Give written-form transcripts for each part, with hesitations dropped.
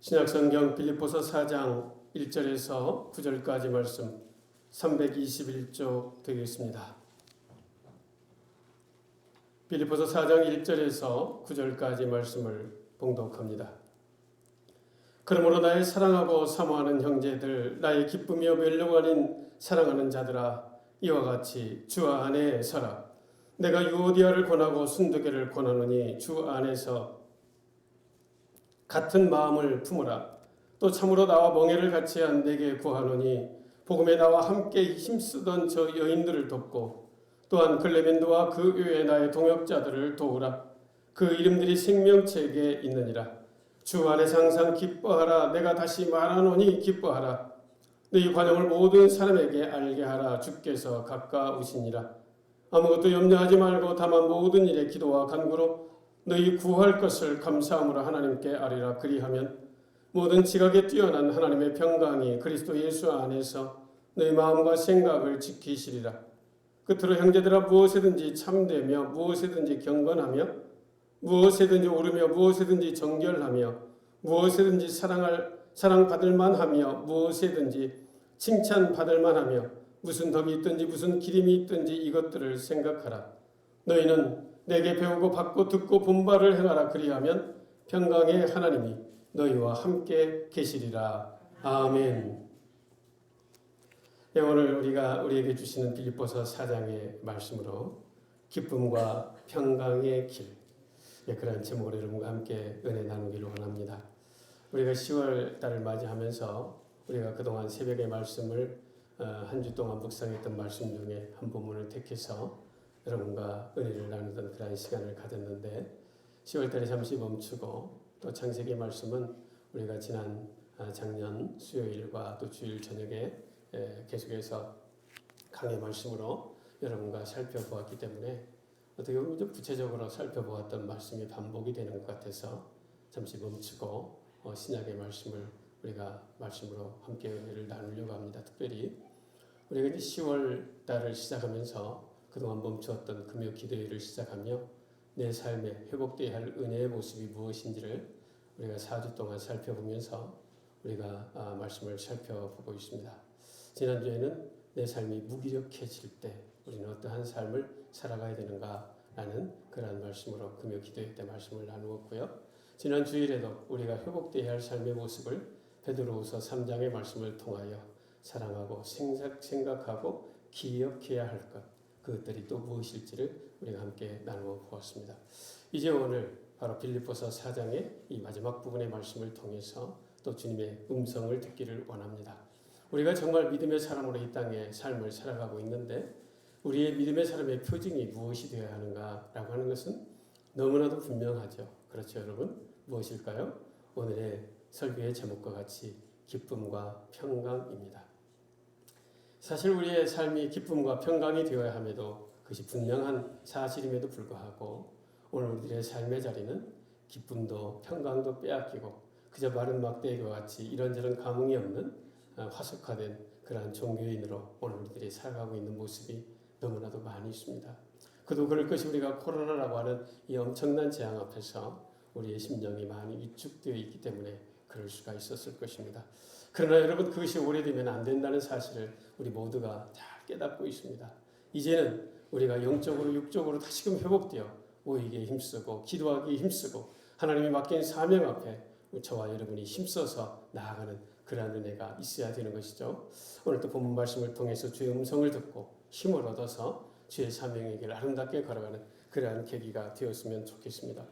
신약성경 빌립보서 4장 1절에서 9절까지 말씀 321쪽 되겠습니다. 빌립보서 4장 1절에서 9절까지 말씀을 봉독합니다. 그러므로 나의 사랑하고 사모하는 형제들, 나의 기쁨이요 멸류관 아닌 사랑하는 자들아, 이와 같이 주 안에 서라. 내가 유오디아를 권하고 순두개를 권하노니 주 안에서 같은 마음을 품으라. 또 참으로 나와 멍에를 같이 한 내게 구하노니 복음에 나와 함께 힘쓰던 저 여인들을 돕고 또한 클레멘도와 그 외에 나의 동역자들을 도우라. 그 이름들이 생명책에 있느니라. 주 안에서 항상 기뻐하라. 내가 다시 말하노니 기뻐하라. 너희 관용을 모든 사람에게 알게 하라. 주께서 가까우시니라. 아무것도 염려하지 말고 다만 모든 일에 기도와 간구로 너희 구할 것을 감사함으로 하나님께 아뢰라. 그리하면 모든 지각에 뛰어난 하나님의 평강이 그리스도 예수 안에서 너희 마음과 생각을 지키시리라. 끝으로 형제들아, 무엇이든지 참되며 무엇이든지 경건하며 무엇이든지 오르며 무엇이든지 정결하며 무엇이든지 사랑받을 만하며 무엇이든지 칭찬받을 만하며 무슨 덕이 있든지 무슨 기림이 있든지 이것들을 생각하라. 너희는 내게 배우고 받고 듣고 본바를 행하라. 그리하면 평강의 하나님이 너희와 함께 계시리라. 아멘. 오늘 우리에게 주시는 빌립보서 4장의 말씀으로 기쁨과 평강의 길, 그런 제목으로 여러분과 함께 은혜 나누기를 원합니다. 우리가 10월 달을 맞이하면서 우리가 그동안 새벽의 말씀을 한 주 동안 묵상했던 말씀 중에 한 부분을 택해서 여러분과 은혜를 나누던 그런 시간을 가졌는데 10월 달에 잠시 멈추고 또 창세기 말씀은 우리가 작년 수요일과 또 주일 저녁에 계속해서 강의 말씀으로 여러분과 살펴보았기 때문에 어떻게 보면 좀 구체적으로 살펴보았던 말씀이 반복이 되는 것 같아서 잠시 멈추고 신약의 말씀을 우리가 말씀으로 함께 은혜를 나누려고 합니다. 특별히 우리가 이제 10월 달을 시작하면서 그동안 멈추었던 금요 기도회를 시작하며 내 삶에 회복되어야 할 은혜의 모습이 무엇인지를 우리가 4주 동안 살펴보면서 우리가 말씀을 살펴보고 있습니다. 지난주에는 내 삶이 무기력해질 때 우리는 어떠한 삶을 살아가야 되는가라는 그러한 말씀으로 금요 기도회 때 말씀을 나누었고요. 지난 주일에도 우리가 회복되어야 할 삶의 모습을 베드로후서 3장의 말씀을 통하여 사랑하고 생각하고 기억해야 할 것, 그것들이 또 무엇일지를 우리가 함께 나누어 보았습니다. 이제 오늘 바로 빌립보서 4장의 이 마지막 부분의 말씀을 통해서 또 주님의 음성을 듣기를 원합니다. 우리가 정말 믿음의 사람으로 이 땅에 삶을 살아가고 있는데 우리의 믿음의 사람의 표징이 무엇이 되어야 하는가라고 하는 것은 너무나도 분명하죠. 그렇죠, 여러분? 무엇일까요? 오늘의 설교의 제목과 같이 기쁨과 평강입니다. 사실 우리의 삶이 기쁨과 평강이 되어야 함에도 그것이 분명한 사실임에도 불구하고 오늘 우리들의 삶의 자리는 기쁨도 평강도 빼앗기고 그저 마른 막대기와 같이 이런저런 감흥이 없는 화석화된 그러한 종교인으로 오늘 우리들이 살아가고 있는 모습이 너무나도 많이 있습니다. 그도 그럴 것이 우리가 코로나라고 하는 이 엄청난 재앙 앞에서 우리의 심령이 많이 위축되어 있기 때문에 그럴 수가 있었을 것입니다. 그러나 여러분, 그것이 오래되면 안 된다는 사실을 우리 모두가 잘 깨닫고 있습니다. 이제는 우리가 영적으로 육적으로 다시금 회복되어 모이기에 힘쓰고 기도하기에 힘쓰고 하나님이 맡긴 사명 앞에 저와 여러분이 힘써서 나아가는 그러한 은혜가 있어야 되는 것이죠. 오늘 또 본문 말씀을 통해서 주의 음성을 듣고 힘을 얻어서 주의 사명의 길 아름답게 걸어가는 그러한 계기가 되었으면 좋겠습니다.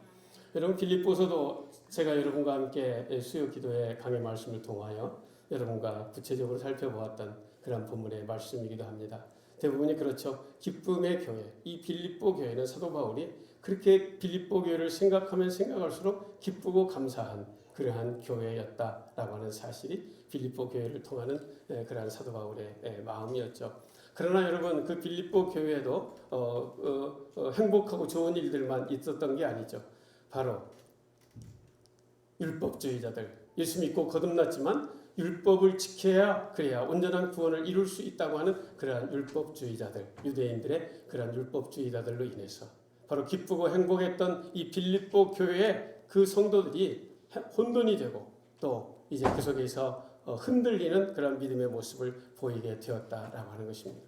여러분, 빌립보서도 제가 여러분과 함께 수요 기도의 강의 말씀을 통하여 여러분과 구체적으로 살펴보았던 그런 본문의 말씀이기도 합니다. 대부분이 그렇죠. 기쁨의 교회, 이 빌립보 교회는 사도 바울이 그렇게 빌립보 교회를 생각하면 생각할수록 기쁘고 감사한 그러한 교회였다라고 하는 사실이 빌립보 교회를 통하는 그러한 사도 바울의 마음이었죠. 그러나 여러분, 그 빌립보 교회에도 행복하고 좋은 일들만 있었던 게 아니죠. 바로 율법주의자들, 예수 믿고 거듭났지만 율법을 지켜야 그래야 온전한 구원을 이룰 수 있다고 하는 그러한 율법주의자들, 유대인들의 그러한 율법주의자들로 인해서 바로 기쁘고 행복했던 이 빌립보 교회의 그 성도들이 혼돈이 되고 또 이제 그 속에서 흔들리는 그런 믿음의 모습을 보이게 되었다라고 하는 것입니다.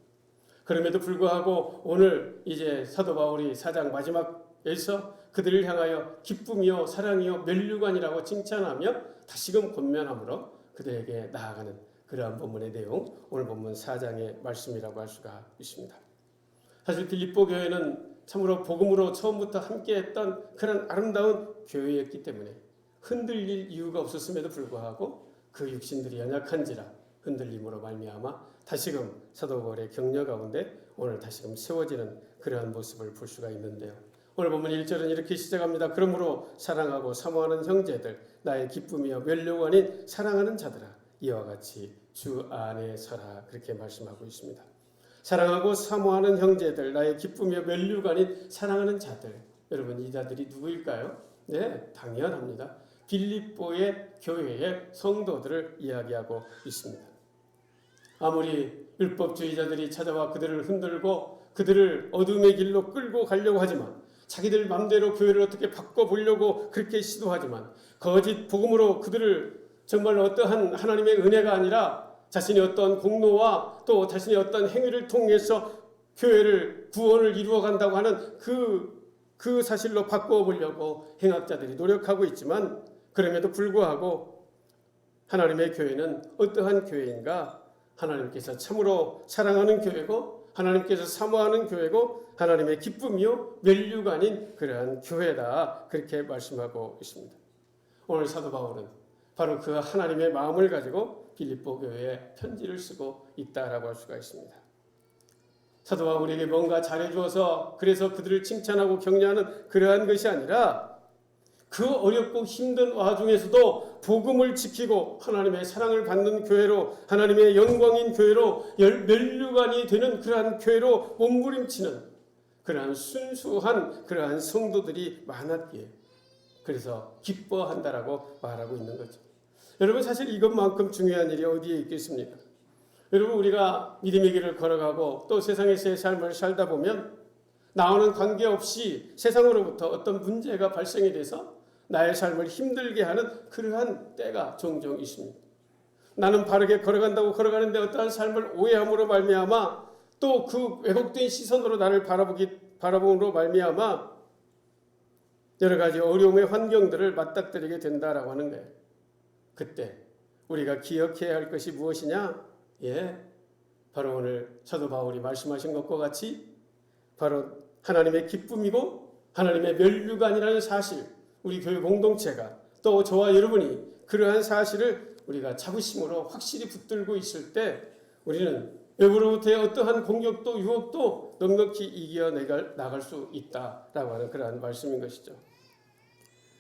그럼에도 불구하고 오늘 이제 사도 바울이 4장 마지막에서 그들을 향하여 기쁨이요 사랑이요 면류관이라고 칭찬하며 다시금 권면함으로 그들에게 나아가는 그러한 본문의 내용, 오늘 본문 4장의 말씀이라고 할 수가 있습니다. 사실 빌립보 교회는 참으로 복음으로 처음부터 함께했던 그런 아름다운 교회였기 때문에 흔들릴 이유가 없었음에도 불구하고 그 육신들이 연약한지라 흔들림으로 말미암아 다시금 사도 바울의 격려 가운데 오늘 다시금 세워지는 그러한 모습을 볼 수가 있는데요. 오늘 보면 1절은 이렇게 시작합니다. 그러므로 사랑하고 사모하는 형제들, 나의 기쁨이여 면류관인 사랑하는 자들아, 이와 같이 주 안에 서라. 그렇게 말씀하고 있습니다. 사랑하고 사모하는 형제들, 나의 기쁨이여 면류관인 사랑하는 자들. 여러분, 이 자들이 누구일까요? 네, 당연합니다. 빌립보의 교회의 성도들을 이야기하고 있습니다. 아무리 율법주의자들이 찾아와 그들을 흔들고 그들을 어둠의 길로 끌고 가려고 하지만, 자기들 맘대로 교회를 어떻게 바꿔보려고 그렇게 시도하지만, 거짓 복음으로 그들을 정말 어떠한 하나님의 은혜가 아니라 자신의 어떤 공로와 또 자신의 어떤 행위를 통해서 교회를 구원을 이루어간다고 하는 그 사실로 바꿔보려고 행악자들이 노력하고 있지만, 그럼에도 불구하고 하나님의 교회는 어떠한 교회인가? 하나님께서 참으로 사랑하는 교회고 하나님께서 사모하는 교회고 하나님의 기쁨이요 면류관인 그러한 교회다. 그렇게 말씀하고 있습니다. 오늘 사도 바울은 바로 그 하나님의 마음을 가지고 빌립보 교회에 편지를 쓰고 있다라고 할 수가 있습니다. 사도 바울에게 뭔가 잘해주어서 그래서 그들을 칭찬하고 격려하는 그러한 것이 아니라 그 어렵고 힘든 와중에서도 복음을 지키고 하나님의 사랑을 받는 교회로, 하나님의 영광인 교회로, 면류관이 되는 그러한 교회로 몸부림치는 그러한 순수한 그러한 성도들이 많았기에 그래서 기뻐한다라고 말하고 있는 거죠. 여러분, 사실 이것만큼 중요한 일이 어디에 있겠습니까? 여러분, 우리가 믿음의 길을 걸어가고 또 세상에서의 삶을 살다 보면 나와는 관계없이 세상으로부터 어떤 문제가 발생이 돼서 나의 삶을 힘들게 하는 그러한 때가 종종 있습니다. 나는 바르게 걸어간다고 걸어가는데 어떠한 삶을 오해함으로 말미암아 또 그 왜곡된 시선으로 나를 바라봄으로 말미암아 여러 가지 어려움의 환경들을 맞닥뜨리게 된다라고 하는 거예요. 그때 우리가 기억해야 할 것이 무엇이냐? 바로 오늘 사도 바울이 말씀하신 것과 같이 바로 하나님의 기쁨이고 하나님의 면류관이라는 사실, 우리 교회 공동체가 또 저와 여러분이 그러한 사실을 우리가 자부심으로 확실히 붙들고 있을 때 우리는 외부로부터의 어떠한 공격도 유혹도 넉넉히 이겨나갈 수 있다라고 하는 그러한 말씀인 것이죠.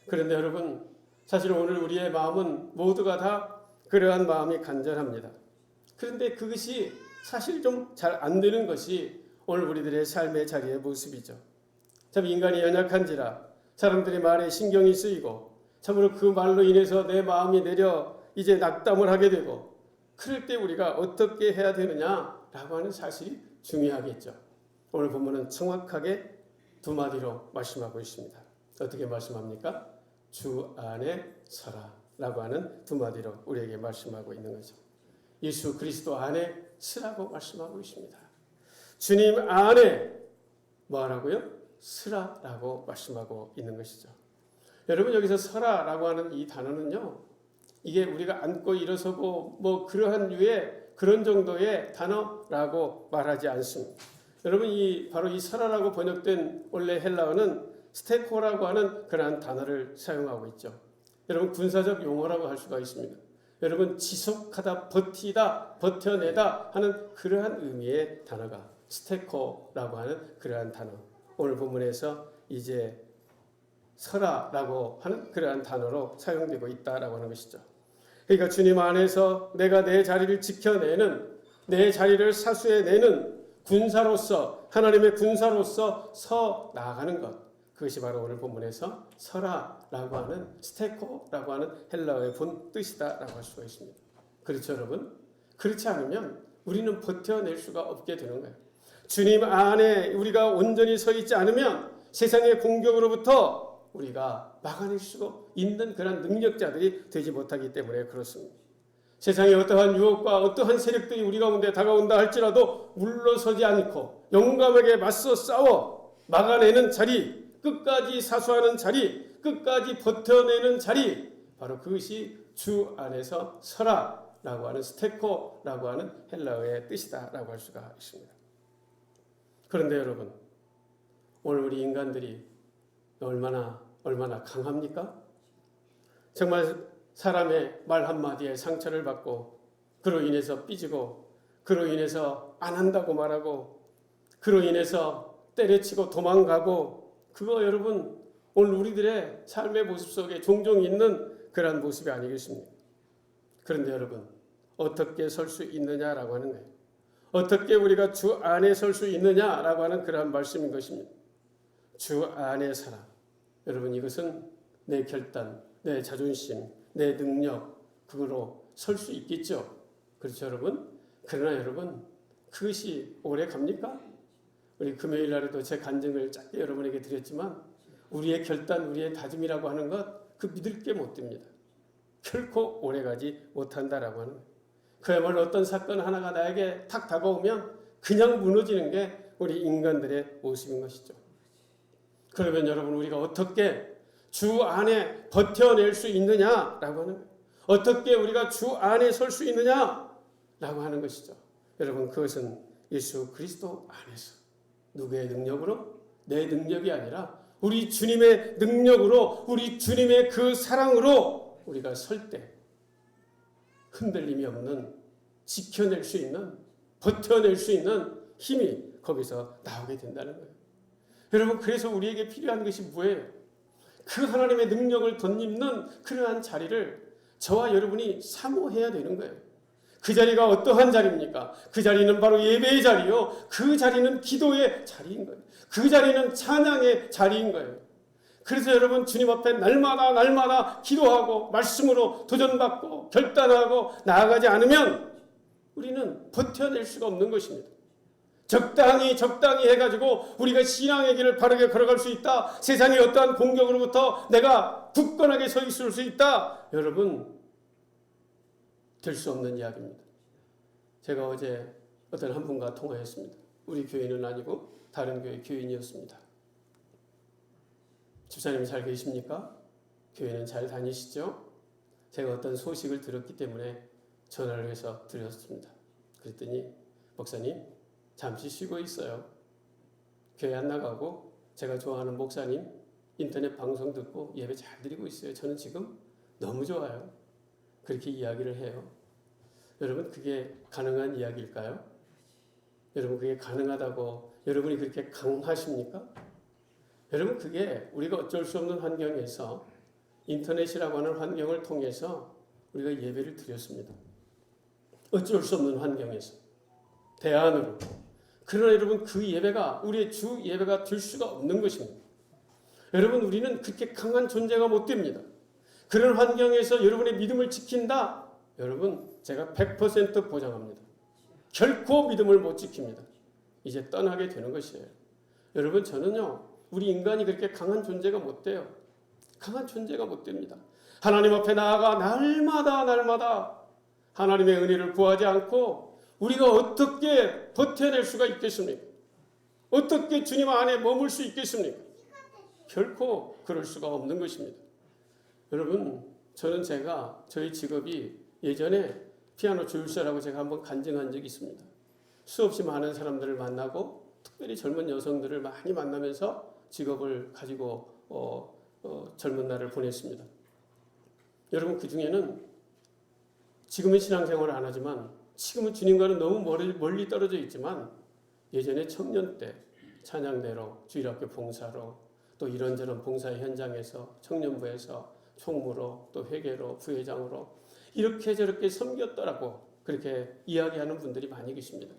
그런데 여러분, 사실 오늘 우리의 마음은 모두가 다 그러한 마음이 간절합니다. 그런데 그것이 사실 좀 잘 안 되는 것이 오늘 우리들의 삶의 자리의 모습이죠. 참 인간이 연약한지라 사람들의 말에 신경이 쓰이고 참으로 그 말로 인해서 내 마음이 내려 이제 낙담을 하게 되고, 그럴 때 우리가 어떻게 해야 되느냐라고 하는 사실이 중요하겠죠. 오늘 본문은 정확하게 두 마디로 말씀하고 있습니다. 어떻게 말씀합니까? 주 안에 서라라고 하는 두 마디로 우리에게 말씀하고 있는 거죠. 예수 그리스도 안에 서라고 말씀하고 있습니다. 주님 안에 뭐 하라고요? 서라라고 말씀하고 있는 것이죠. 여러분, 여기서 서라라고 하는 이 단어는요, 이게 우리가 앉고 일어서고 뭐 그러한 류의 그런 정도의 단어라고 말하지 않습니다. 여러분, 바로 이 서라라고 번역된 원래 헬라어는 스테코라고 하는 그러한 단어를 사용하고 있죠. 여러분, 군사적 용어라고 할 수가 있습니다. 여러분, 지속하다, 버티다, 버텨내다 하는 그러한 의미의 단어가 스테코라고 하는 그러한 단어. 오늘 본문에서 이제 서라라고 하는 그러한 단어로 사용되고 있다라고 하는 것이죠. 그러니까 주님 안에서 내가 내 자리를 지켜내는, 내 자리를 사수해내는 군사로서, 하나님의 군사로서 서 나아가는 것, 그것이 바로 오늘 본문에서 서라라고 하는 스테코라고 하는 헬라어의 본 뜻이다라고 할 수가 있습니다. 그렇죠, 여러분? 그렇지 않으면 우리는 버텨낼 수가 없게 되는 거예요. 주님 안에 우리가 온전히 서 있지 않으면 세상의 공격으로부터 우리가 막아낼 수 있는 그런 능력자들이 되지 못하기 때문에 그렇습니다. 세상에 어떠한 유혹과 어떠한 세력들이 우리 가운데 다가온다 할지라도 물러서지 않고 용감하게 맞서 싸워 막아내는 자리, 끝까지 사수하는 자리, 끝까지 버텨내는 자리, 바로 그것이 주 안에서 서라라고 하는 스테코라고 하는 헬라어의 뜻이다라고 할 수가 있습니다. 그런데 여러분, 오늘 우리 인간들이 얼마나 강합니까? 정말 사람의 말 한마디에 상처를 받고 그로 인해서 삐지고 그로 인해서 안 한다고 말하고 그로 인해서 때려치고 도망가고, 그거 여러분 오늘 우리들의 삶의 모습 속에 종종 있는 그런 모습이 아니겠습니까? 그런데 여러분, 어떻게 설 수 있느냐라고 하는 거예요. 어떻게 우리가 주 안에 설 수 있느냐라고 하는 그러한 말씀인 것입니다. 주 안에 살아. 여러분, 이것은 내 결단, 내 자존심, 내 능력, 그거로 설 수 있겠죠. 그렇죠, 여러분? 그러나 여러분, 그것이 오래 갑니까? 우리 금요일 날에도 제 간증을 짧게 여러분에게 드렸지만, 우리의 결단, 우리의 다짐이라고 하는 것, 그 믿을 게 못 됩니다. 결코 오래 가지 못한다라고 하는 거예요. 그야말로 어떤 사건 하나가 나에게 탁 다가오면 그냥 무너지는 게 우리 인간들의 모습인 것이죠. 그러면 여러분, 우리가 어떻게 주 안에 버텨낼 수 있느냐라고 하는 거예요. 어떻게 우리가 주 안에 설 수 있느냐라고 하는 것이죠. 여러분, 그것은 예수 그리스도 안에서 누구의 능력으로? 내 능력이 아니라 우리 주님의 능력으로, 우리 주님의 그 사랑으로 우리가 설 때 흔들림이 없는, 지켜낼 수 있는, 버텨낼 수 있는 힘이 거기서 나오게 된다는 거예요. 여러분, 그래서 우리에게 필요한 것이 뭐예요? 그 하나님의 능력을 덧입는 그러한 자리를 저와 여러분이 사모해야 되는 거예요. 그 자리가 어떠한 자리입니까? 그 자리는 바로 예배의 자리요. 그 자리는 기도의 자리인 거예요. 그 자리는 찬양의 자리인 거예요. 그래서 여러분, 주님 앞에 날마다 기도하고 말씀으로 도전받고 결단하고 나아가지 않으면 우리는 버텨낼 수가 없는 것입니다. 적당히 해가지고 우리가 신앙의 길을 바르게 걸어갈 수 있다. 세상의 어떠한 공격으로부터 내가 굳건하게 서 있을 수 있다. 여러분, 될 수 없는 이야기입니다. 제가 어제 어떤 한 분과 통화했습니다. 우리 교회는 아니고 다른 교회 교인이었습니다. 집사님 잘 계십니까? 교회는 잘 다니시죠? 제가 어떤 소식을 들었기 때문에 전화를 해서 드렸습니다. 그랬더니, 목사님 잠시 쉬고 있어요. 교회 안 나가고 제가 좋아하는 목사님 인터넷 방송 듣고 예배 잘 드리고 있어요. 저는 지금 너무 좋아요. 그렇게 이야기를 해요. 여러분, 그게 가능한 이야기일까요? 여러분, 그게 가능하다고 여러분이 그렇게 강하십니까? 여러분, 그게 우리가 어쩔 수 없는 환경에서 인터넷이라고 하는 환경을 통해서 우리가 예배를 드렸습니다. 어쩔 수 없는 환경에서 대안으로. 그러나 여러분, 그 예배가 우리의 주 예배가 될 수가 없는 것입니다. 여러분, 우리는 그렇게 강한 존재가 못 됩니다. 그런 환경에서 여러분의 믿음을 지킨다? 여러분, 제가 100% 보장합니다. 결코 믿음을 못 지킵니다. 이제 떠나게 되는 것이에요. 여러분, 저는요, 우리 인간이 그렇게 강한 존재가 못 돼요. 강한 존재가 못 됩니다. 하나님 앞에 나아가 날마다 하나님의 은혜를 구하지 않고 우리가 어떻게 버텨낼 수가 있겠습니까? 어떻게 주님 안에 머물 수 있겠습니까? 결코 그럴 수가 없는 것입니다. 여러분, 저는 저희 직업이 예전에 피아노 조율사라고 제가 한번 간증한 적이 있습니다. 수없이 많은 사람들을 만나고 특별히 젊은 여성들을 많이 만나면서 직업을 가지고 젊은 날을 보냈습니다. 여러분, 그 중에는 지금은 신앙생활을 안 하지만 지금은 주님과는 너무 멀리 떨어져 있지만 예전에 청년 때 찬양대로 주일학교 봉사로 또 이런저런 봉사의 현장에서 청년부에서 총무로 또 회계로 부회장으로 이렇게 저렇게 섬겼더라고 그렇게 이야기하는 분들이 많이 계십니다.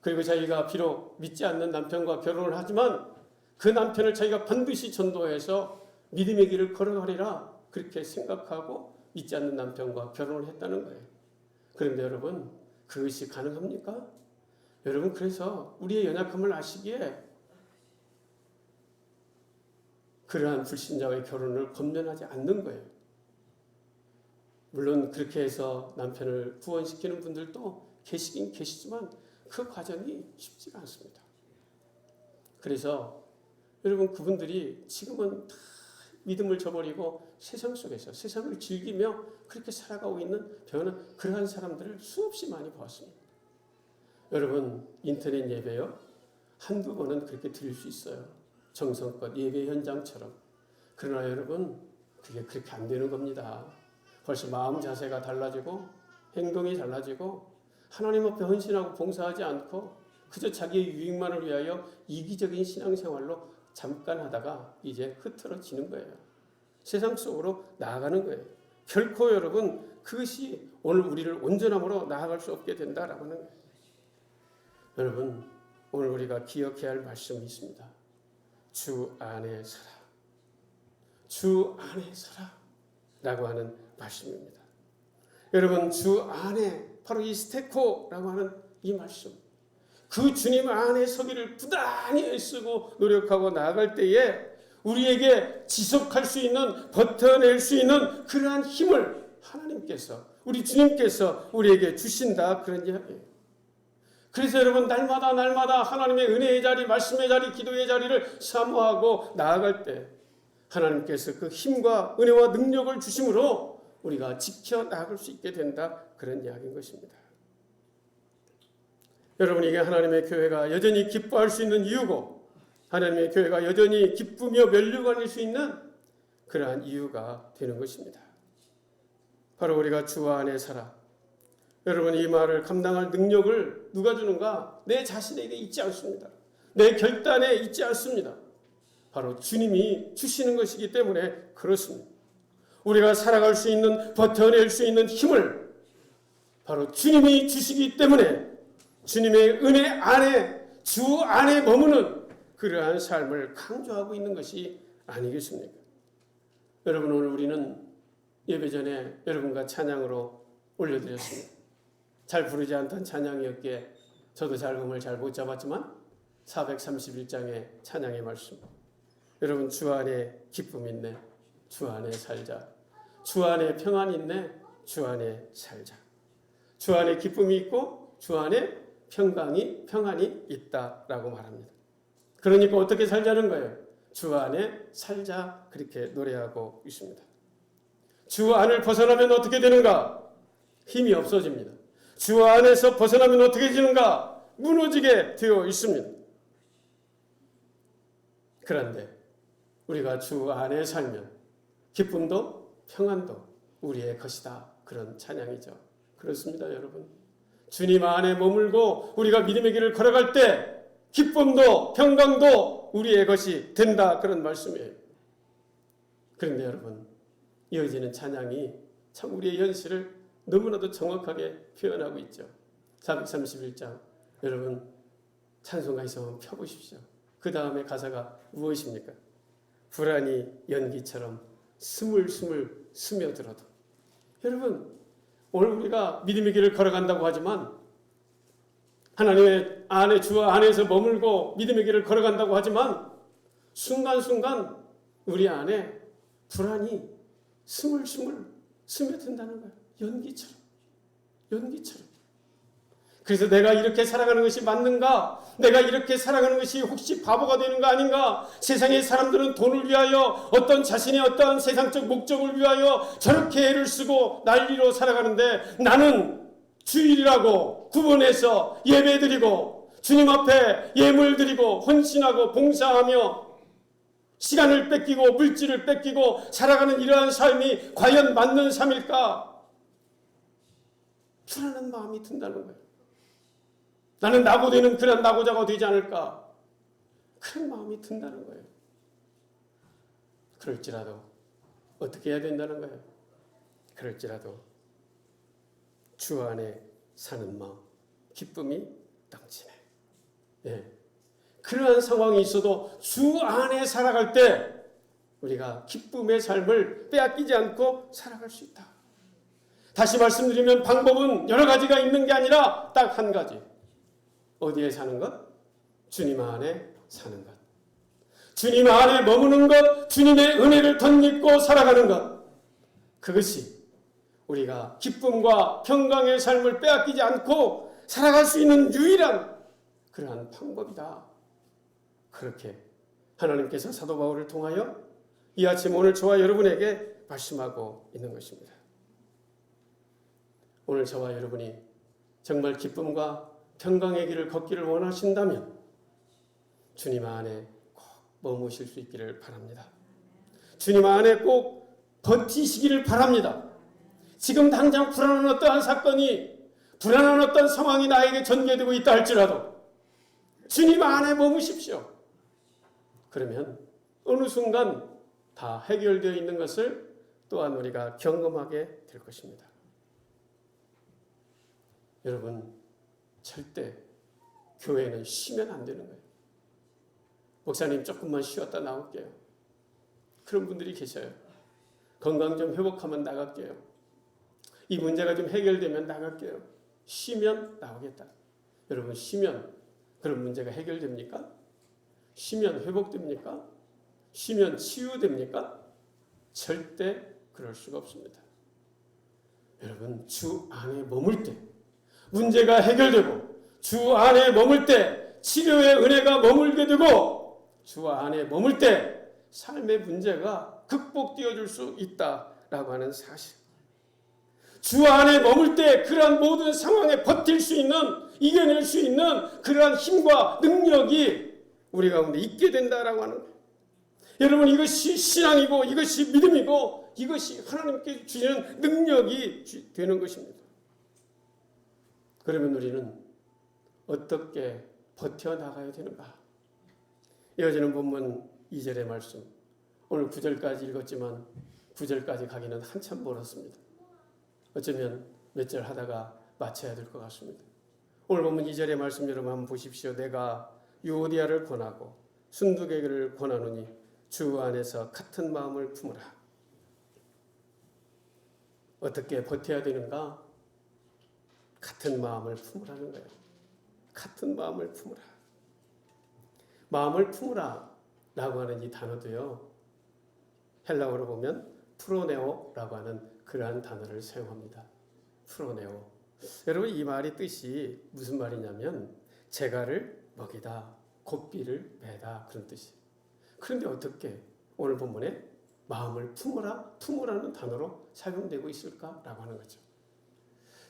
그리고 자기가 비록 믿지 않는 남편과 결혼을 하지만 그 남편을 자기가 반드시 전도해서 믿음의 길을 걸어가리라 그렇게 생각하고 믿지 않는 남편과 결혼을 했다는 거예요. 그런데 여러분, 그것이 가능합니까? 여러분, 그래서 우리의 연약함을 아시기에 그러한 불신자와의 결혼을 권면하지 않는 거예요. 물론 그렇게 해서 남편을 구원시키는 분들도 계시긴 계시지만 그 과정이 쉽지가 않습니다. 그래서 여러분, 그분들이 지금은 다 믿음을 저버리고 세상 속에서 세상을 즐기며 그렇게 살아가고 있는 저는 그러한 사람들을 수없이 많이 보았습니다. 여러분, 인터넷 예배요, 한두 번은 그렇게 드릴 수 있어요. 정성껏 예배 현장처럼. 그러나 여러분, 그게 그렇게 안 되는 겁니다. 벌써 마음 자세가 달라지고 행동이 달라지고 하나님 앞에 헌신하고 봉사하지 않고 그저 자기의 유익만을 위하여 이기적인 신앙생활로 잠깐 하다가 이제 흐트러지는 거예요. 세상 속으로 나아가는 거예요. 결코 여러분, 그것이 오늘 우리를 온전함으로 나아갈 수 없게 된다라고 하는 거예요. 여러분, 오늘 우리가 기억해야 할 말씀이 있습니다. 주 안에 살아. 주 안에 살아 라고 하는 말씀입니다. 여러분, 주 안에 바로 이 스테코라고 하는 이 말씀, 그 주님 안에 서기를 부단히 애쓰고 노력하고 나아갈 때에 우리에게 지속할 수 있는, 버텨낼 수 있는 그러한 힘을 하나님께서, 우리 주님께서 우리에게 주신다, 그런 이야기예요. 그래서 여러분, 날마다 하나님의 은혜의 자리, 말씀의 자리, 기도의 자리를 사모하고 나아갈 때 하나님께서 그 힘과 은혜와 능력을 주심으로 우리가 지켜나갈 수 있게 된다, 그런 이야기인 것입니다. 여러분, 이게 하나님의 교회가 여전히 기뻐할 수 있는 이유고 하나님의 교회가 여전히 기쁘며 면류관일 수 있는 그러한 이유가 되는 것입니다. 바로 우리가 주 안에 살아. 여러분, 이 말을 감당할 능력을 누가 주는가? 내 자신에게 있지 않습니다. 내 결단에 있지 않습니다. 바로 주님이 주시는 것이기 때문에 그렇습니다. 우리가 살아갈 수 있는, 버텨낼 수 있는 힘을 바로 주님이 주시기 때문에 주님의 은혜 안에, 주 안에 머무는 그러한 삶을 강조하고 있는 것이 아니겠습니까? 여러분, 오늘 우리는 예배 전에 여러분과 찬양으로 올려드렸습니다. 잘 부르지 않던 찬양이었기에 저도 음을 잘 못 잡았지만 431장의 찬양의 말씀, 여러분, 주 안에 기쁨 있네, 주 안에 살자. 주 안에 평안 있네, 주 안에 살자. 주 안에 기쁨이 있고 주 안에 평안이 있다라고 말합니다. 그러니까 어떻게 살자는 거예요? 주 안에 살자, 그렇게 노래하고 있습니다. 주 안을 벗어나면 어떻게 되는가? 힘이 없어집니다. 주 안에서 벗어나면 어떻게 되는가? 무너지게 되어 있습니다. 그런데 우리가 주 안에 살면 기쁨도 평안도 우리의 것이다, 그런 찬양이죠. 그렇습니다, 여러분. 주님 안에 머물고 우리가 믿음의 길을 걸어갈 때 기쁨도 평강도 우리의 것이 된다, 그런 말씀이에요. 그런데 여러분, 이어지는 찬양이 참 우리의 현실을 너무나도 정확하게 표현하고 있죠. 431장, 여러분 찬송가 있으면 펴보십시오. 그 다음에 가사가 무엇입니까? 불안이 연기처럼 스물스물 스며들어도. 여러분, 오늘 우리가 믿음의 길을 걸어간다고 하지만, 하나님의 안에, 주 안에서 머물고 믿음의 길을 걸어간다고 하지만 순간순간 우리 안에 불안이 스물스물 스며든다는 거예요. 연기처럼. 그래서 내가 이렇게 살아가는 것이 맞는가? 내가 이렇게 살아가는 것이 혹시 바보가 되는 거 아닌가? 세상의 사람들은 돈을 위하여, 어떤 자신의 어떠한 세상적 목적을 위하여 저렇게 애를 쓰고 난리로 살아가는데, 나는 주일이라고 구분해서 예배드리고 주님 앞에 예물 드리고 헌신하고 봉사하며 시간을 뺏기고 물질을 뺏기고 살아가는 이러한 삶이 과연 맞는 삶일까? 불안한 마음이 든다는 거예요. 나는 낙오되는 그런 낙오자가 되지 않을까? 그런 마음이 든다는 거예요. 그럴지라도 어떻게 해야 된다는 거예요? 그럴지라도 주 안에 사는 마음, 기쁨이 넘치네. 예. 그러한 상황이 있어도 주 안에 살아갈 때 우리가 기쁨의 삶을 빼앗기지 않고 살아갈 수 있다. 다시 말씀드리면 방법은 여러 가지가 있는 게 아니라 딱 한 가지. 어디에 사는 것? 주님 안에 사는 것. 주님 안에 머무는 것, 주님의 은혜를 덧입고 살아가는 것, 그것이 우리가 기쁨과 평강의 삶을 빼앗기지 않고 살아갈 수 있는 유일한 그러한 방법이다. 그렇게 하나님께서 사도 바울을 통하여 이 아침 오늘 저와 여러분에게 말씀하고 있는 것입니다. 오늘 저와 여러분이 정말 기쁨과 평강의 길을 걷기를 원하신다면 주님 안에 꼭 머무실 수 있기를 바랍니다. 주님 안에 꼭 버티시기를 바랍니다. 지금 당장 불안한 어떠한 사건이, 불안한 어떤 상황이 나에게 전개되고 있다 할지라도 주님 안에 머무십시오. 그러면 어느 순간 다 해결되어 있는 것을 또한 우리가 경험하게 될 것입니다. 여러분, 절대 교회는 쉬면 안 되는 거예요. 목사님 조금만 쉬었다 나올게요. 그런 분들이 계셔요. 건강 좀 회복하면 나갈게요. 이 문제가 좀 해결되면 나갈게요. 쉬면 나오겠다. 여러분, 쉬면 그런 문제가 해결됩니까? 쉬면 회복됩니까? 쉬면 치유됩니까? 절대 그럴 수가 없습니다. 여러분, 주 안에 머물 때 문제가 해결되고, 주 안에 머물 때 치료의 은혜가 머물게 되고, 주 안에 머물 때 삶의 문제가 극복되어질 수 있다라고 하는 사실. 주 안에 머물 때 그러한 모든 상황에 버틸 수 있는, 이겨낼 수 있는 그러한 힘과 능력이 우리 가운데 있게 된다라고 하는 거예요. 여러분, 이것이 신앙이고 이것이 믿음이고 이것이 하나님께 주시는 능력이 되는 것입니다. 그러면 우리는 어떻게 버텨나가야 되는가? 이어지는 본문 2절의 말씀, 오늘 9절까지 읽었지만 9절까지 가기는 한참 멀었습니다. 어쩌면 몇 절 하다가 마쳐야 될 것 같습니다. 오늘 본문 2절의 말씀 여러분 한번 보십시오. 내가 유오디아를 권하고 순두개를 권하노니 주 안에서 같은 마음을 품으라. 어떻게 버텨야 되는가? 같은 마음을 품으라는 거예요. 같은 마음을 품으라. 마음을 품으라 라고 하는 이 단어도요, 헬라어로 보면 프로네오라고 하는 그러한 단어를 사용합니다. 프로네오. 여러분, 이 말의 뜻이 무슨 말이냐면 재갈을 먹이다, 고삐를 매다, 그런 뜻이에요. 그런데 어떻게 오늘 본문에 마음을 품으라, 품으라는 단어로 사용되고 있을까라고 하는 거죠.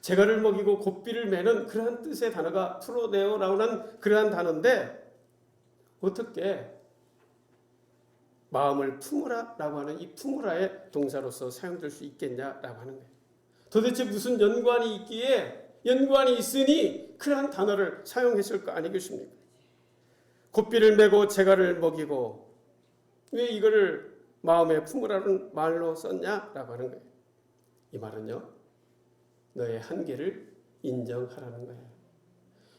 재갈을 먹이고 고삐를 매는 그러한 뜻의 단어가 프로네오라고 하는 그러한 단어인데, 어떻게 마음을 품으라라고 하는 이 품으라의 동사로서 사용될 수 있겠냐라고 하는 거예요. 도대체 무슨 연관이 있기에, 연관이 있으니 그러한 단어를 사용했을 거 아니겠습니까? 고삐를 메고 재갈을 먹이고 왜 이거를 마음에 품으라는 말로 썼냐라고 하는 거예요. 이 말은요, 너의 한계를 인정하라는 거예요.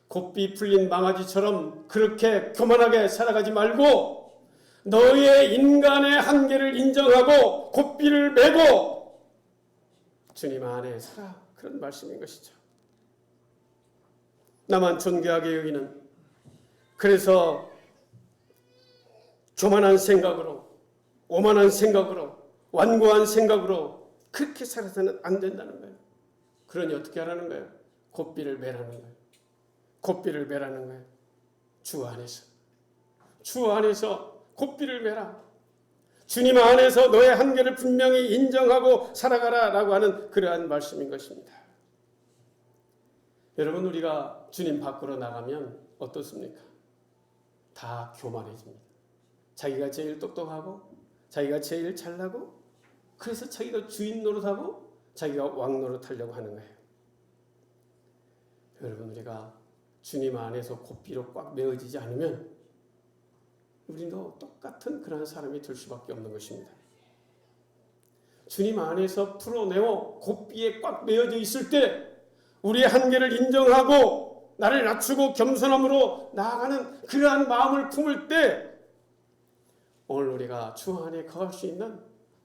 고삐 풀린 망아지처럼 그렇게 교만하게 살아가지 말고 너의 인간의 한계를 인정하고 고삐를 메고 주님 안에 살아, 그런 말씀인 것이죠. 나만 존귀하게 여기는, 그래서 교만한 생각으로, 오만한 생각으로, 완고한 생각으로 그렇게 살아서는 안 된다는 거예요. 그러니 어떻게 하라는 거예요? 고삐를 매라는 거예요. 고삐를 매라는 거예요. 주 안에서. 주 안에서 고삐를 매라. 주님 안에서 너의 한계를 분명히 인정하고 살아가라 라고 하는 그러한 말씀인 것입니다. 여러분, 우리가 주님 밖으로 나가면 어떻습니까? 다 교만해집니다. 자기가 제일 똑똑하고 자기가 제일 잘나고, 그래서 자기가 주인 노릇하고 자기가 왕 노릇하려고 하는 거예요. 여러분, 우리가 주님 안에서 고삐로 꽉 메어지지 않으면 우리도 똑같은 그런 사람이 될 수밖에 없는 것입니다. 주님 안에서 풀어내어 고삐에 꽉 메어져 있을 때 우리의 한계를 인정하고 나를 낮추고 겸손함으로 나아가는 그러한 마음을 품을 때 오늘 우리가 주 안에 거할 수 있는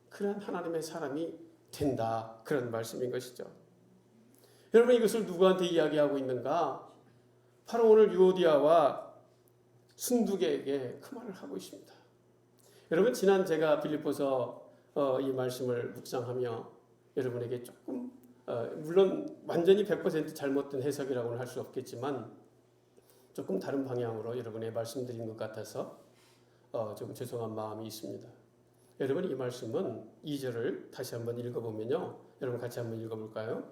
그런 하나님의 사람이 된다, 그런 말씀인 것이죠. 여러분, 이것을 누구한테 이야기하고 있는가? 바로 오늘 유오디아와 순두개에게 그 말을 하고 있습니다. 여러분 지난 제가 빌립보서 이 말씀을 묵상하며 여러분에게 조금 물론 완전히 100% 잘못된 해석이라고는 할 수 없겠지만 조금 다른 방향으로 여러분에 말씀드린 것 같아서 조금 죄송한 마음이 있습니다. 여러분 이 말씀은 2절을 다시 한번 읽어보면요. 여러분 같이 한번 읽어볼까요?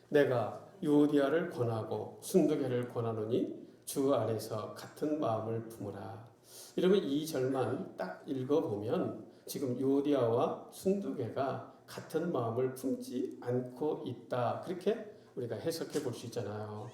내가 유오디아를 권하고 순두개를 권하노니 주 안에서 같은 마음을 품으라. 여러분 이 절만 딱 읽어보면 지금 유오디아와 순두개가 같은 마음을 품지 않고 있다. 그렇게 우리가 해석해 볼 수 있잖아요.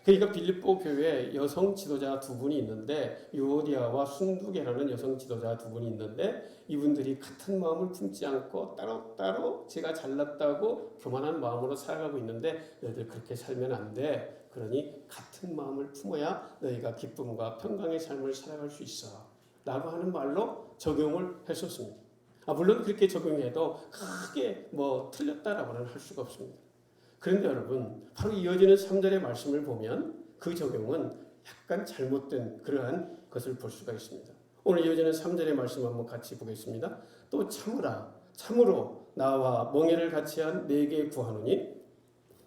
그러니까 빌립보 교회에 여성 지도자 두 분이 있는데 유오디아와 순두개라는 여성 지도자 두 분이 있는데 이분들이 같은 마음을 품지 않고 따로따로 제가 잘났다고 교만한 마음으로 살아가고 있는데 너희들 그렇게 살면 안 돼. 그러니 같은 마음을 품어야 너희가 기쁨과 평강의 삶을 살아갈 수 있어. 라고 하는 말로 적용을 했었습니다. 물론 그렇게 적용해도 크게 틀렸다라고는 할 수가 없습니다. 그런데 여러분 바로 이어지는 3절의 말씀을 보면 그 적용은 약간 잘못된 그러한 것을 볼 수가 있습니다. 오늘 이어지는 3절의 말씀 한번 같이 보겠습니다. 또 참으라 참으로 나와 멍에를 같이 한 내게 구하노니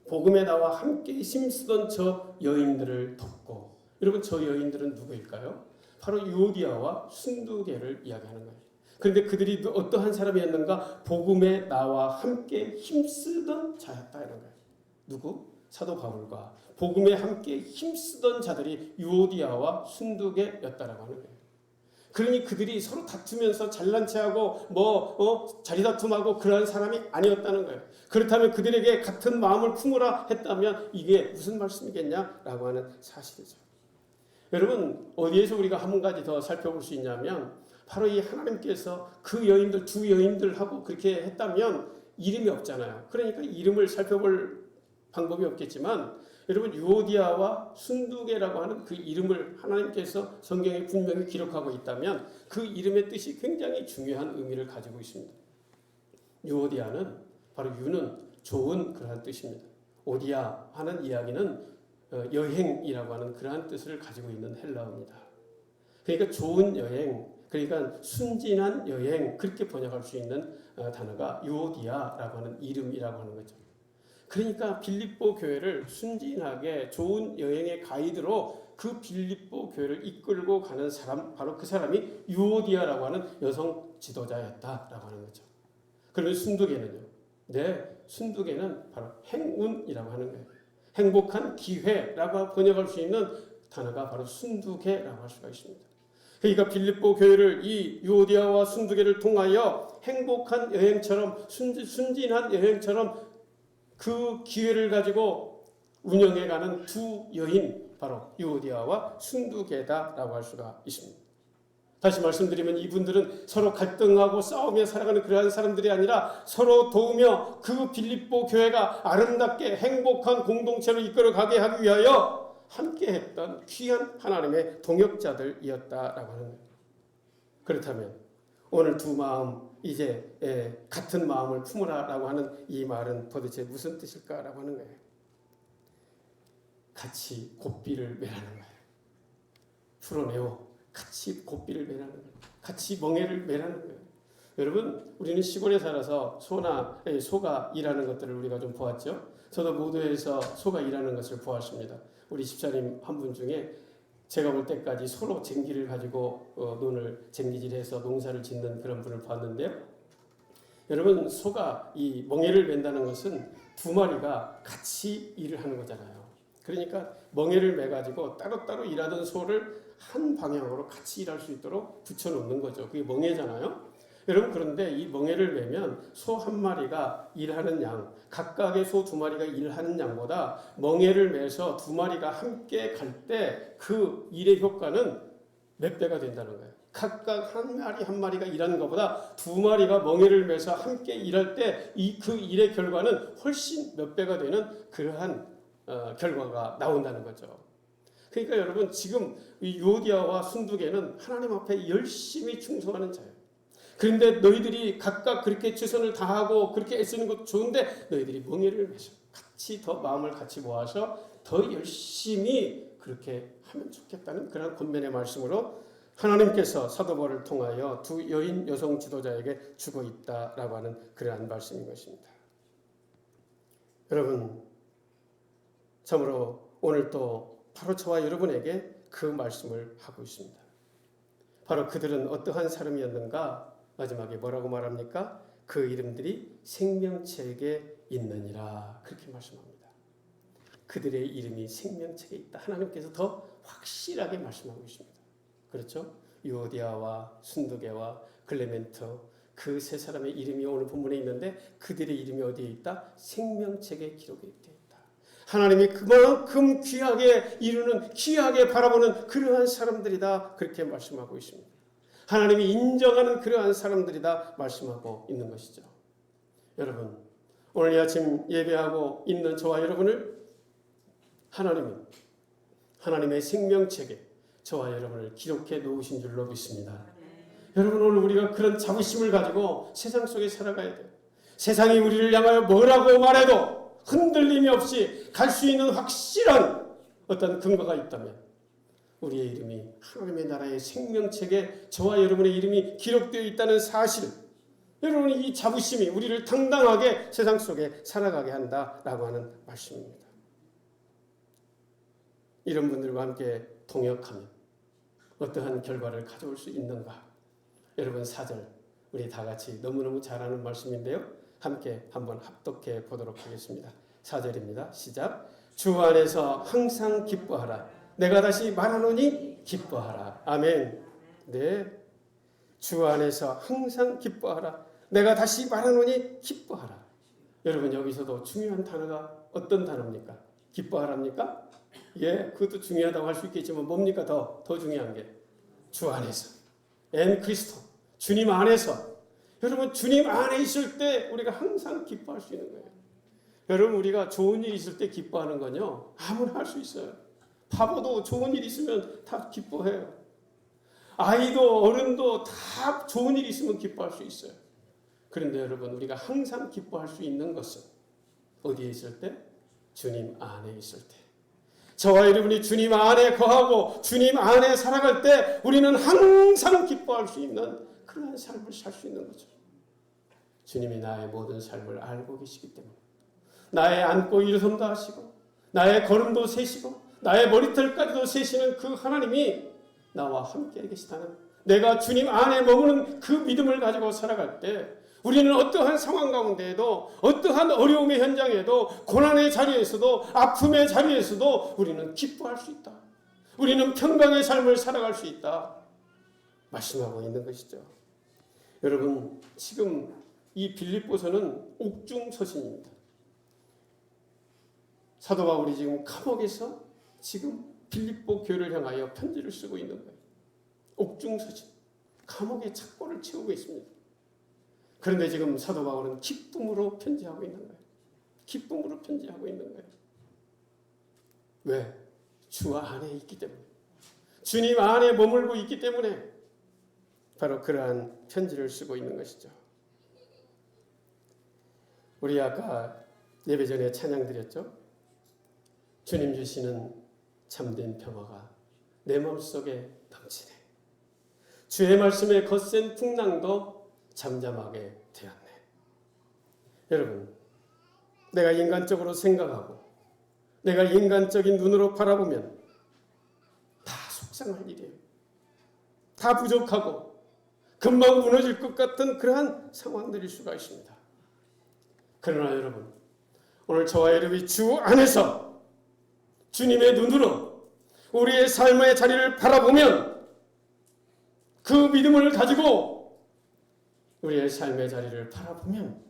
복음에 나와 함께 힘쓰던 저 여인들을 덮고. 여러분 저 여인들은 누구일까요? 바로 유오디아와 순두개를 이야기하는 거예요. 그런데 그들이 어떠한 사람이었는가? 복음에 나와 함께 힘쓰던 자였다 이런 거예요. 누구? 사도 바울과 복음에 함께 힘쓰던 자들이 유오디아와 순두개였다라고 하는 거예요. 그러니 그들이 서로 다투면서 잘난 체하고 자리다툼하고 그러한 사람이 아니었다는 거예요. 그렇다면 그들에게 같은 마음을 품으라 했다면 이게 무슨 말씀이겠냐라고 하는 사실이죠. 여러분 어디에서 우리가 한 가지 더 살펴볼 수 있냐면 바로 이 하나님께서 그 여인들 두 여인들하고 그렇게 했다면 이름이 없잖아요. 그러니까 이름을 살펴볼 방법이 없겠지만 여러분 유오디아와 순두개라고 하는 그 이름을 하나님께서 성경에 분명히 기록하고 있다면 그 이름의 뜻이 굉장히 중요한 의미를 가지고 있습니다. 유오디아는 바로 유는 좋은 그러한 뜻입니다. 오디아 하는 이야기는 여행이라고 하는 그러한 뜻을 가지고 있는 헬라어입니다. 그러니까 좋은 여행, 그러니까 순진한 여행 그렇게 번역할 수 있는 단어가 유오디아라고 하는 이름이라고 하는 거죠. 그러니까 빌립보 교회를 순진하게 좋은 여행의 가이드로 그 빌립보 교회를 이끌고 가는 사람, 바로 그 사람이 유오디아라고 하는 여성 지도자였다라고 하는 거죠. 그러면 순두개는요? 네, 순두개는 바로 행운이라고 하는 거예요. 행복한 기회라고 번역할 수 있는 단어가 바로 순두개라고 할 수가 있습니다. 그러니까 빌립보 교회를 이 유오디아와 순두개를 통하여 행복한 여행처럼 순진한 여행처럼 그 기회를 가지고 운영해가는 두 여인 바로 유오디아와 순두개다라고 할 수가 있습니다. 다시 말씀드리면 이분들은 서로 갈등하고 싸우며 살아가는 그러한 사람들이 아니라 서로 도우며 그 빌립보 교회가 아름답게 행복한 공동체로 이끌어가게 하기 위하여 함께했던 귀한 하나님의 동역자들이었다라고 하는 거예요. 그렇다면 오늘 두 마음 이제 같은 마음을 품으라라고 하는 이 말은 도대체 무슨 뜻일까라고 하는 거예요. 같이 고삐를 매라는 거예요. 풀어내어 같이 고삐를 매라는 거예요. 같이 멍에를 매라는 거예요. 여러분 우리는 시골에 살아서 소가 일하는 것들을 우리가 좀 보았죠. 저도 모두에서 소가 일하는 것을 보았습니다. 우리 집사님 한 분 중에 제가 볼 때까지 소로 쟁기를 가지고 논을 쟁기질해서 농사를 짓는 그런 분을 봤는데요. 여러분 소가 이 멍에를 맨다는 것은 두 마리가 같이 일을 하는 거잖아요. 그러니까 멍에를 매가지고 따로따로 일하던 소를 한 방향으로 같이 일할 수 있도록 붙여놓는 거죠. 그게 멍에잖아요. 여러분 그런데 이 멍에를 매면 소 한 마리가 일하는 양, 각각의 소 두 마리가 일하는 양보다 멍에를 매서 두 마리가 함께 갈 때 그 일의 효과는 몇 배가 된다는 거예요. 각각 한 마리 한 마리가 일하는 것보다 두 마리가 멍에를 매서 함께 일할 때 그 일의 결과는 훨씬 몇 배가 되는 그러한 결과가 나온다는 거죠. 그러니까 여러분 지금 이 유오디아와 순두개는 하나님 앞에 열심히 충성하는 자예요. 그런데 너희들이 각각 그렇게 최선을 다하고 그렇게 애쓰는 것도 좋은데 너희들이 멍에를 매서 같이 더 마음을 같이 모아서 더 열심히 그렇게 하면 좋겠다는 그런 권면의 말씀으로 하나님께서 사도 바울을 통하여 두 여인 여성 지도자에게 주고 있다라고 하는 그러한 말씀인 것입니다. 여러분, 참으로 오늘 또 바로 저와 여러분에게 그 말씀을 하고 있습니다. 바로 그들은 어떠한 사람이었는가? 마지막에 뭐라고 말합니까? 그 이름들이 생명책에 있느니라, 그렇게 말씀합니다. 그들의 이름이 생명책에 있다. 하나님께서 더 확실하게 말씀하고 있습니다. 그렇죠? 유오디아와 순두개와 클레멘트, 그 세 사람의 이름이 오늘 본문에 있는데 그들의 이름이 어디에 있다? 생명책에 기록되어 있다. 하나님이 그만큼 귀하게 이루는, 귀하게 바라보는 그러한 사람들이다, 그렇게 말씀하고 있습니다. 하나님이 인정하는 그러한 사람들이다 말씀하고 있는 것이죠. 여러분, 오늘 이 아침 예배하고 있는 저와 여러분을 하나님은 하나님의 생명책에 저와 여러분을 기록해 놓으신 줄로 믿습니다. 여러분, 오늘 우리가 그런 자부심을 가지고 세상 속에 살아가야 돼요. 세상이 우리를 향하여 뭐라고 말해도 흔들림이 없이 갈 수 있는 확실한 어떤 근거가 있다면 우리의 이름이 하나님의 나라의 생명책에 저와 여러분의 이름이 기록되어 있다는 사실, 여러분의 이 자부심이 우리를 당당하게 세상 속에 살아가게 한다라고 하는 말씀입니다. 이런 분들과 함께 동역하면 어떠한 결과를 가져올 수 있는가? 여러분, 4절 우리 다 같이 너무너무 잘 아는 말씀인데요. 함께 한번 합독해 보도록 하겠습니다. 4절입니다. 시작. 주 안에서 항상 기뻐하라. 내가 다시 말하노니 기뻐하라. 아멘. 네. 주 안에서 항상 기뻐하라. 내가 다시 말하노니 기뻐하라. 여러분, 여기서도 중요한 단어가 어떤 단어입니까? 기뻐하랍니까? 예, 그것도 중요하다고 할 수 있겠지만 뭡니까? 더 중요한 게 주 안에서, 엔 그리스도, 주님 안에서. 여러분, 주님 안에 있을 때 우리가 항상 기뻐할 수 있는 거예요. 여러분, 우리가 좋은 일 있을 때 기뻐하는 건요, 아무나 할 수 있어요. 바보도 좋은 일 있으면 다 기뻐해요. 아이도 어른도 다 좋은 일 있으면 기뻐할 수 있어요. 그런데 여러분, 우리가 항상 기뻐할 수 있는 것은 어디에 있을 때? 주님 안에 있을 때. 저와 여러분이 주님 안에 거하고 주님 안에 살아갈 때 우리는 항상 기뻐할 수 있는 그런 삶을 살 수 있는 거죠. 주님이 나의 모든 삶을 알고 계시기 때문에 나의 앉고 일어선다 하시고 나의 걸음도 세시고 나의 머리털까지도 세시는 그 하나님이 나와 함께 계시다는, 내가 주님 안에 머무는 그 믿음을 가지고 살아갈 때 우리는 어떠한 상황 가운데에도, 어떠한 어려움의 현장에도, 고난의 자리에서도, 아픔의 자리에서도 우리는 기뻐할 수 있다. 우리는 평강의 삶을 살아갈 수 있다 말씀하고 있는 것이죠. 여러분, 지금 이 빌립보서는 옥중서신입니다. 사도 바울이 지금 감옥에서 지금 빌립보 교회를 향하여 편지를 쓰고 있는 거예요. 옥중서신, 감옥의 착고를 채우고 있습니다. 그런데 지금 사도 바울은 기쁨으로 편지하고 있는 거예요. 기쁨으로 편지하고 있는 거예요. 왜? 주 안에 있기 때문에. 주님 안에 머물고 있기 때문에 바로 그러한 편지를 쓰고 있는 것이죠. 우리 아까 예배 전에 찬양 드렸죠? 주님 주시는 참된 평화가 내 마음속에 넘치네. 주의 말씀에 거센 풍랑도 잠잠하게 되었네. 여러분, 내가 인간적으로 생각하고 내가 인간적인 눈으로 바라보면 다 속상할 일이에요. 다 부족하고 금방 무너질 것 같은 그러한 상황들일 수가 있습니다. 그러나 여러분, 오늘 저와 여러분이 주 안에서 주님의 눈으로 우리의 삶의 자리를 바라보면 그 믿음을 가지고 우리의 삶의 자리를 바라보면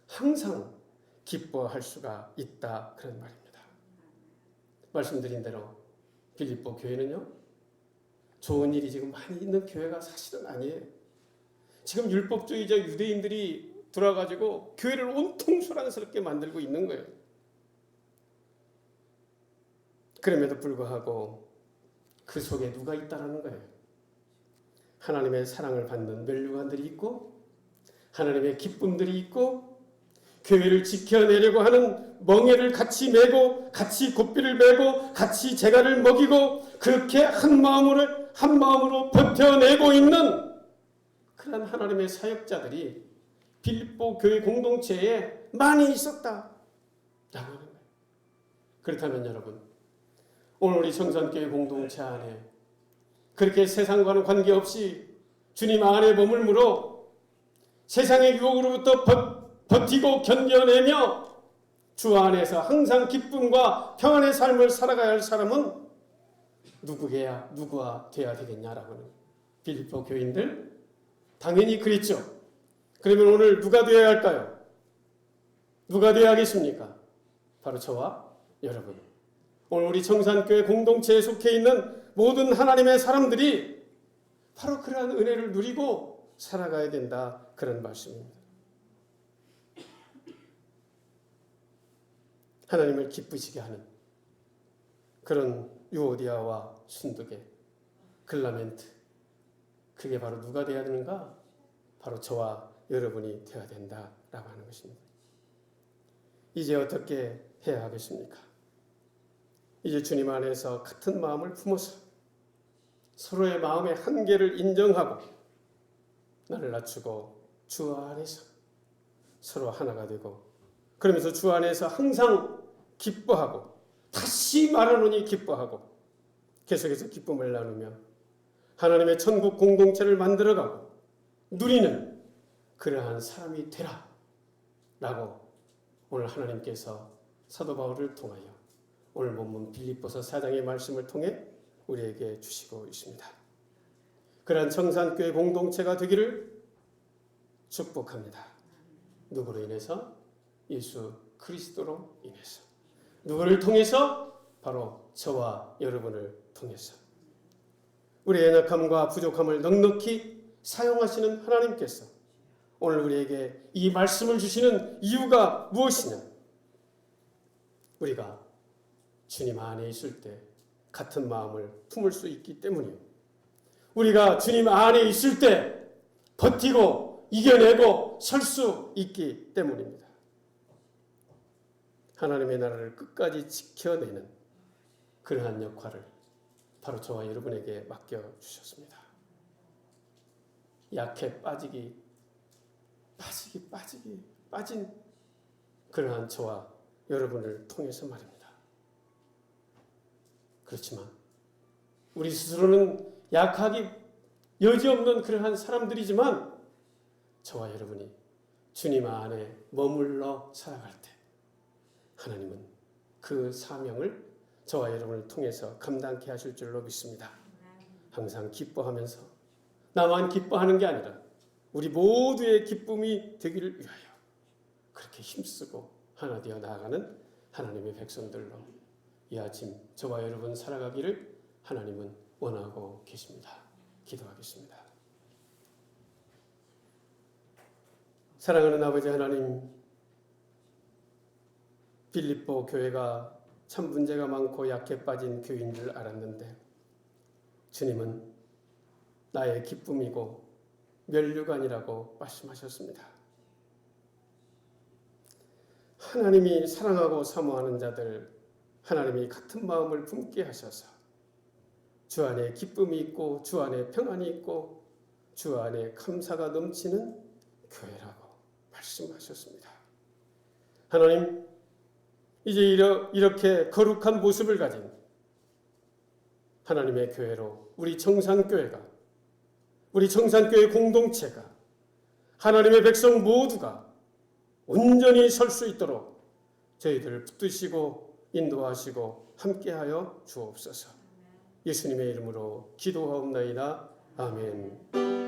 항상 기뻐할 수가 있다, 그런 말입니다. 말씀드린 대로 빌립보 교회는요, 좋은 일이 지금 많이 있는 교회가 사실은 아니에요. 지금 율법주의자 유대인들이 들어와가지고 교회를 온통 소란스럽게 만들고 있는 거예요. 그럼에도 불구하고 그 속에 누가 있다라는 거예요. 하나님의 사랑을 받는 멸류관들이 있고 하나님의 기쁨들이 있고 교회를 지켜내려고 하는 멍에를 같이 메고 같이 고삐를 메고 같이 재갈을 먹이고 그렇게 한 마음으로 버텨내고 있는 그런 하나님의 사역자들이 빌립보 교회 공동체에 많이 있었다라고 하는 거예요. 그렇다면 여러분, 오늘 우리 청산교회 공동체 안에 그렇게 세상과는 관계없이 주님 안에 머물므로 세상의 유혹으로부터 버티고 견뎌내며 주 안에서 항상 기쁨과 평안의 삶을 살아가야 할 사람은 누구와 돼야 되겠냐라고 하는 빌립보 교인들 당연히 그랬죠. 그러면 오늘 누가 되어야 할까요? 누가 되어야 하겠습니까? 바로 저와 여러분. 오늘 우리 청산교회 공동체에 속해 있는 모든 하나님의 사람들이 바로 그러한 은혜를 누리고 살아가야 된다. 그런 말씀입니다. 하나님을 기쁘시게 하는 그런 유오디아와 순두계, 글라멘트, 그게 바로 누가 되어야 되는가? 바로 저와 여러분이 되어야 된다라고 하는 것입니다. 이제 어떻게 해야 하겠습니까? 이제 주님 안에서 같은 마음을 품어서 서로의 마음의 한계를 인정하고 나를 낮추고 주 안에서 서로 하나가 되고 그러면서 주 안에서 항상 기뻐하고 다시 말하노니 기뻐하고 계속해서 기쁨을 나누며 하나님의 천국 공동체를 만들어가고 누리는 그러한 사람이 되라 라고 오늘 하나님께서 사도 바울을 통하여 오늘 본문 빌립보서 4장의 말씀을 통해 우리에게 주시고 있습니다. 그러한 청산교회 공동체가 되기를 축복합니다. 누구로 인해서? 예수 그리스도로 인해서. 누구를 통해서? 바로 저와 여러분을 통해서. 우리의 연약함과 부족함을 넉넉히 사용하시는 하나님께서 오늘 우리에게 이 말씀을 주시는 이유가 무엇이냐? 우리가 주님 안에 있을 때 같은 마음을 품을 수 있기 때문이요. 우리가 주님 안에 있을 때 버티고 이겨내고 설 수 있기 때문입니다. 하나님의 나라를 끝까지 지켜내는 그러한 역할을 바로 저와 여러분에게 맡겨주셨습니다. 약해 빠진 그러한 저와 여러분을 통해서 말입니다. 그렇지만 우리 스스로는 약하기 여지없는 그러한 사람들이지만 저와 여러분이 주님 안에 머물러 살아갈 때 하나님은 그 사명을 저와 여러분을 통해서 감당케 하실 줄로 믿습니다. 항상 기뻐하면서 나만 기뻐하는 게 아니라 우리 모두의 기쁨이 되기를 위하여 그렇게 힘쓰고 하나 되어 나아가는 하나님의 백성들로 이 아침 저와 여러분 살아가기를 하나님은 원하고 계십니다. 기도하겠습니다. 사랑하는 아버지 하나님, 빌립보 교회가 참 문제가 많고 약해 빠진 교회인 줄 알았는데 주님은 나의 기쁨이고 면류관이라고 말씀하셨습니다. 하나님이 사랑하고 사모하는 자들, 하나님이 같은 마음을 품게 하셔서 주 안에 기쁨이 있고 주 안에 평안이 있고 주 안에 감사가 넘치는 교회라고 말씀하셨습니다. 하나님, 이제 이렇게 거룩한 모습을 가진 하나님의 교회로 우리 청산교회가, 우리 청산교회 공동체가, 하나님의 백성 모두가 온전히 설 수 있도록 저희들을 붙드시고 인도하시고 함께하여 주옵소서. 예수님의 이름으로 기도하옵나이다. 아멘.